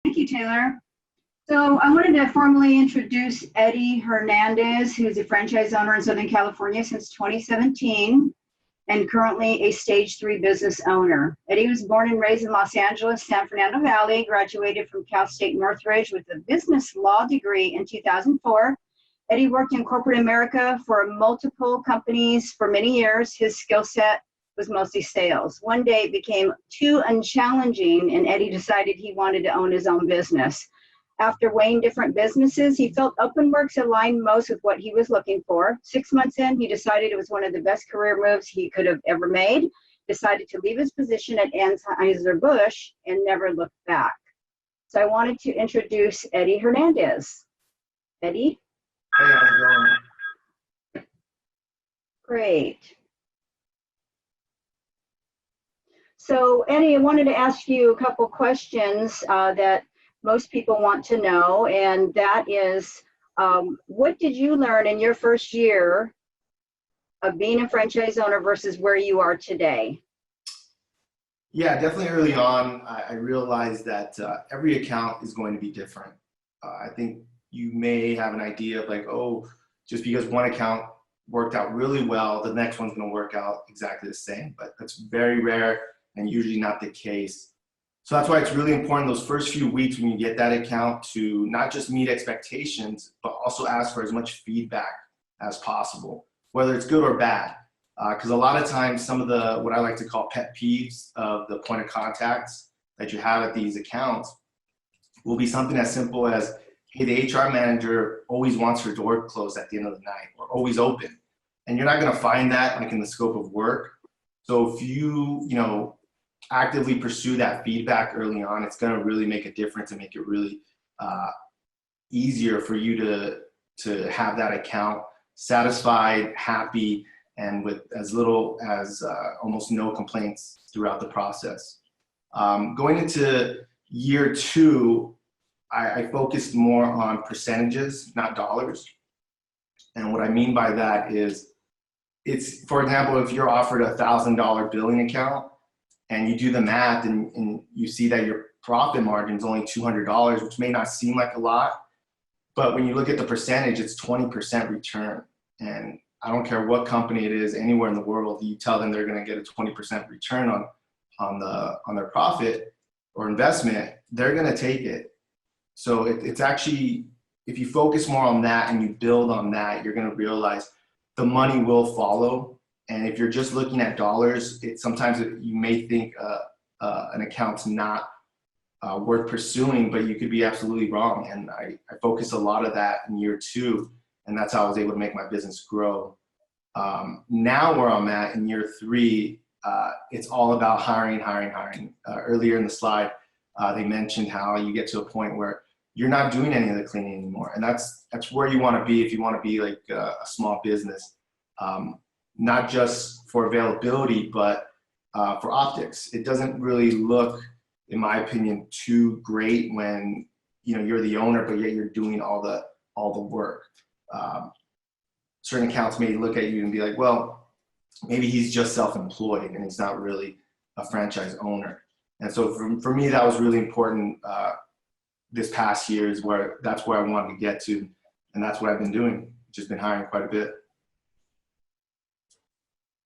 Thank you, Taylor. So I wanted to formally introduce Eddie Hernandez, who's a franchise owner in Southern California since 2017 and currently a stage 3 business owner. Eddie was born and raised in Los Angeles, San Fernando Valley, graduated from Cal State Northridge with a business law degree in 2004. Eddie worked in corporate America for multiple companies for many years. His skill set was mostly sales. One day it became too unchallenging and Eddie decided he wanted to own his own business. After weighing different businesses, he felt OpenWorks aligned most with what he was looking for. 6 months in, he decided it was one of the best career moves he could have ever made, decided to leave his position at Anheuser-Busch and never looked back. So I wanted to introduce Eddie Hernandez. Eddie? Hey, how's it going? Great. So Eddie, I wanted to ask you a couple questions that most people want to know, and that is, what did you learn in your first year of being a franchise owner versus where you are today? Yeah, definitely early on, I realized that every account is going to be different. I think you may have an idea of like, oh, just because one account worked out really well, the next one's going to work out exactly the same, but that's very rare and usually not the case. So that's why it's really important those first few weeks when you get that account to not just meet expectations, but also ask for as much feedback as possible, whether it's good or bad. Because a lot of times some of the, what I like to call pet peeves of the point of contacts that you have at these accounts will be something as simple as, hey, the HR manager always wants her door closed at the end of the night or always open. And you're not gonna find that like in the scope of work. So if you actively pursue that feedback early on, it's going to really make a difference and make it really easier for you to have that account satisfied, happy, and with as little as almost no complaints throughout the process. Going into year 2, I focused more on percentages, not dollars. And what I mean by that is, it's, for example, if you're offered a $1,000 billing account, and you do the math and you see that your profit margin is only $200, which may not seem like a lot, but when you look at the percentage, it's 20% return. And I don't care what company it is, anywhere in the world, you tell them they're gonna get a 20% return on their profit or investment, they're gonna take it. So it's actually, if you focus more on that and you build on that, you're gonna realize the money will follow. And if you're just looking at dollars, sometimes you may think an account's not worth pursuing, but you could be absolutely wrong. And I focused a lot of that in year 2, and that's how I was able to make my business grow. Now where I'm at in year 3, it's all about hiring. Earlier in the slide, they mentioned how you get to a point where you're not doing any of the cleaning anymore. And that's where you want to be if you want to be like a small business. Not just for availability, but for optics. It doesn't really look, in my opinion, too great when you're the owner, but yet you're doing all the work. Certain accounts may look at you and be like, well, maybe he's just self-employed and he's not really a franchise owner. And so for me, that was really important this past year, is that's where I wanted to get to, and that's what I've been doing. Just been hiring quite a bit.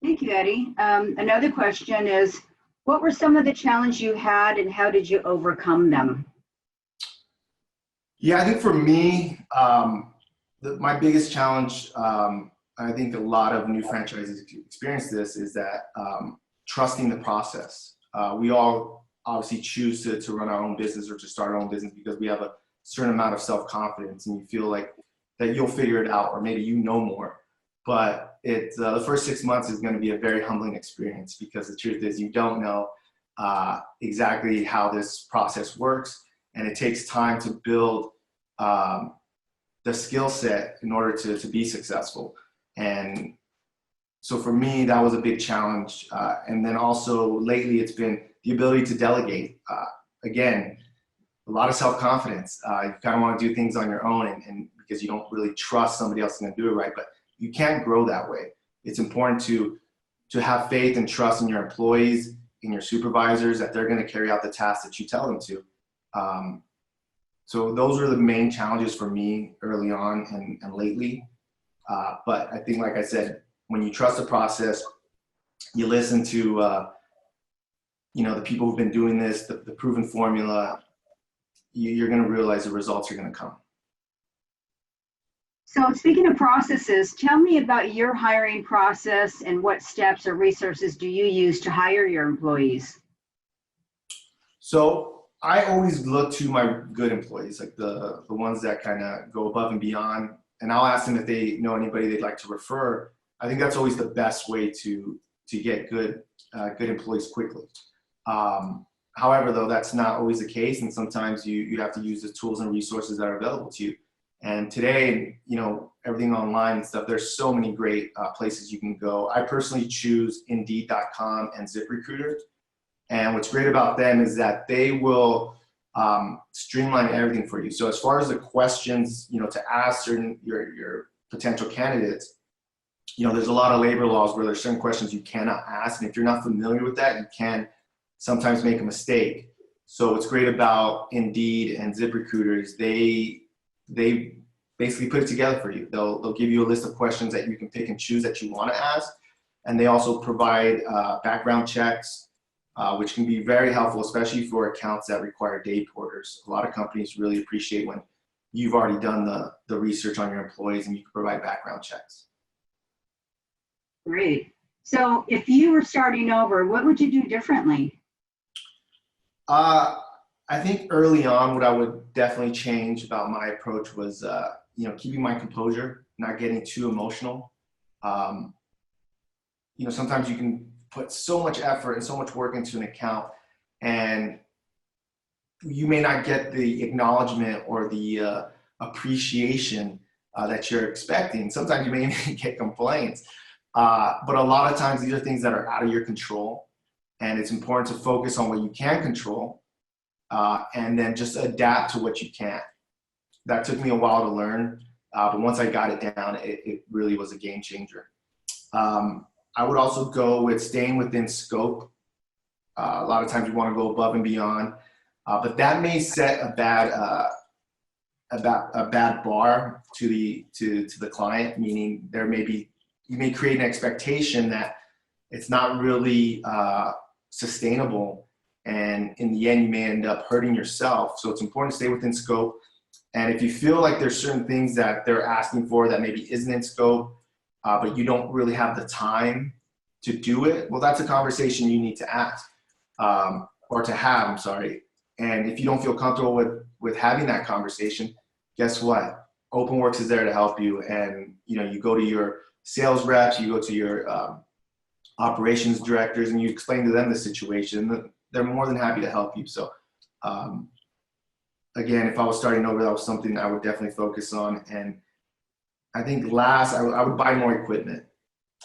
Thank you, Eddie. Another question is, what were some of the challenges you had and how did you overcome them? Yeah, I think for me, my biggest challenge, I think a lot of new franchises experience this, is that trusting the process. We all obviously choose to run our own business or to start our own business because we have a certain amount of self-confidence and you feel like that you'll figure it out, or maybe you know more. But the first 6 months is going to be a very humbling experience, because the truth is you don't know exactly how this process works, and it takes time to build the skill set in order to be successful. And so for me, that was a big challenge. And then also lately, it's been the ability to delegate. Again, a lot of self-confidence. You kind of want to do things on your own, and because you don't really trust somebody else is going to do it right, but you can't grow that way. It's important to have faith and trust in your employees, in your supervisors, that they're going to carry out the tasks that you tell them to. So those are the main challenges for me early on and lately. But I think, like I said, when you trust the process, you listen to the people who've been doing this, the proven formula, you're going to realize the results are going to come. So speaking of processes, tell me about your hiring process and what steps or resources do you use to hire your employees? So I always look to my good employees, like the ones that kind of go above and beyond, and I'll ask them if they know anybody they'd like to refer. I think that's always the best way to get good employees quickly. However, though, that's not always the case, and sometimes you have to use the tools and resources that are available to you. And today, everything online and stuff, there's so many great places you can go. I personally choose Indeed.com and ZipRecruiter. And what's great about them is that they will streamline everything for you. So as far as the questions, to ask your potential candidates, there's a lot of labor laws where there's certain questions you cannot ask. And if you're not familiar with that, you can sometimes make a mistake. So what's great about Indeed and ZipRecruiter is they basically put it together for you. They'll give you a list of questions that you can pick and choose that you want to ask. And they also provide background checks, which can be very helpful, especially for accounts that require day porters. A lot of companies really appreciate when you've already done the research on your employees and you can provide background checks. Great. So if you were starting over, what would you do differently? I think early on, what I would definitely change about my approach was, keeping my composure, not getting too emotional. Sometimes you can put so much effort and so much work into an account, and you may not get the acknowledgement or the appreciation that you're expecting. Sometimes you may even get complaints. But a lot of times these are things that are out of your control, and it's important to focus on what you can control, and then just adapt to what you can't. That took me a while to learn, but once I got it down, it really was a game changer. I would also go with staying within scope. A lot of times you want to go above and beyond, but that may set a bad bar to the client, meaning you may create an expectation that it's not really sustainable, and in the end you may end up hurting yourself. So it's important to stay within scope, and if you feel like there's certain things that they're asking for that maybe isn't in scope, but you don't really have the time to do it, well, that's a conversation you need to ask, or to have, I'm sorry. And if you don't feel comfortable with having that conversation, guess what? OpenWorks is there to help you, and you go to your sales reps, you go to your operations directors, and you explain to them the situation. They're more than happy to help you. So again, if I was starting over, that was something I would definitely focus on. And I think last, I would buy more equipment.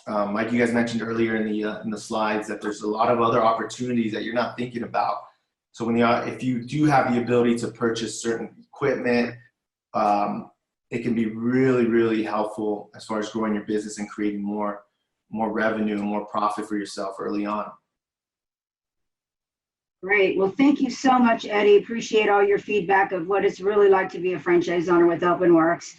Like you guys mentioned earlier in the slides, that there's a lot of other opportunities that you're not thinking about. So if you do have the ability to purchase certain equipment, it can be really, really helpful as far as growing your business and creating more revenue and more profit for yourself early on. Great. Well, thank you so much, Eddie. Appreciate all your feedback of what it's really like to be a franchise owner with OpenWorks.